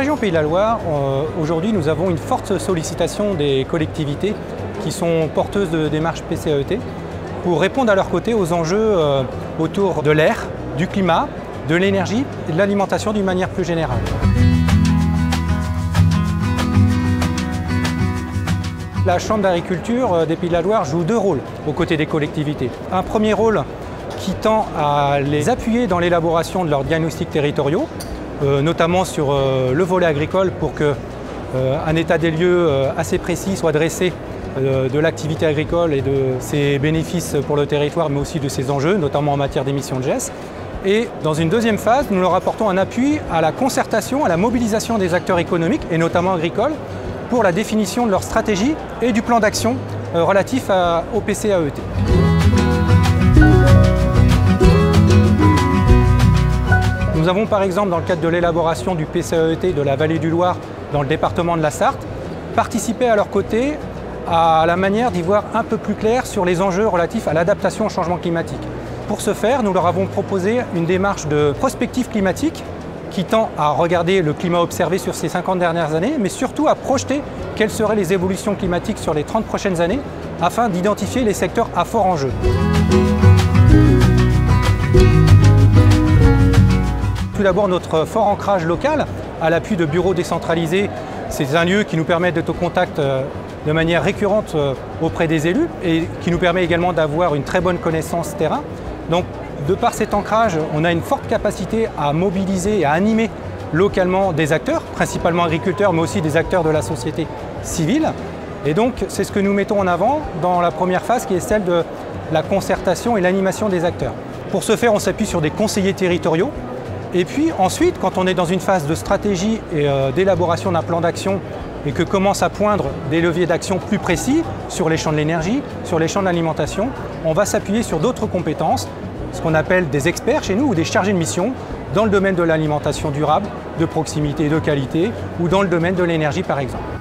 région Pays de la Loire, aujourd'hui, nous avons une forte sollicitation des collectivités qui sont porteuses de démarches PCAET pour répondre à leur côté aux enjeux autour de l'air, du climat, de l'énergie et de l'alimentation d'une manière plus générale. La Chambre d'agriculture des Pays de la Loire joue deux rôles aux côtés des collectivités. Un premier rôle qui tend à les appuyer dans l'élaboration de leurs diagnostics territoriaux, notamment sur le volet agricole pour qu'un état des lieux assez précis soit dressé de l'activité agricole et de ses bénéfices pour le territoire, mais aussi de ses enjeux, notamment en matière d'émissions de GES. Et dans une deuxième phase, nous leur apportons un appui à la concertation, à la mobilisation des acteurs économiques, et notamment agricoles, pour la définition de leur stratégie et du plan d'action relatif au PCAET. Nous avons par exemple, dans le cadre de l'élaboration du PCAET de la vallée du Loir, dans le département de la Sarthe, participé à leur côté à la manière d'y voir un peu plus clair sur les enjeux relatifs à l'adaptation au changement climatique. Pour ce faire, nous leur avons proposé une démarche de prospective climatique qui tend à regarder le climat observé sur ces 50 dernières années, mais surtout à projeter quelles seraient les évolutions climatiques sur les 30 prochaines années, afin d'identifier les secteurs à fort enjeu. Tout d'abord, notre fort ancrage local, à l'appui de bureaux décentralisés, c'est un lieu qui nous permet d'être au contact de manière récurrente auprès des élus et qui nous permet également d'avoir une très bonne connaissance terrain. Donc, de par cet ancrage, on a une forte capacité à mobiliser et à animer localement des acteurs, principalement agriculteurs, mais aussi des acteurs de la société civile. Et donc, c'est ce que nous mettons en avant dans la première phase, qui est celle de la concertation et l'animation des acteurs. Pour ce faire, on s'appuie sur des conseillers territoriaux. Et puis ensuite, quand on est dans une phase de stratégie et d'élaboration d'un plan d'action et que commencent à poindre des leviers d'action plus précis sur les champs de l'énergie, sur les champs de l'alimentation, on va s'appuyer sur d'autres compétences, ce qu'on appelle des experts chez nous ou des chargés de mission dans le domaine de l'alimentation durable, de proximité et de qualité ou dans le domaine de l'énergie par exemple.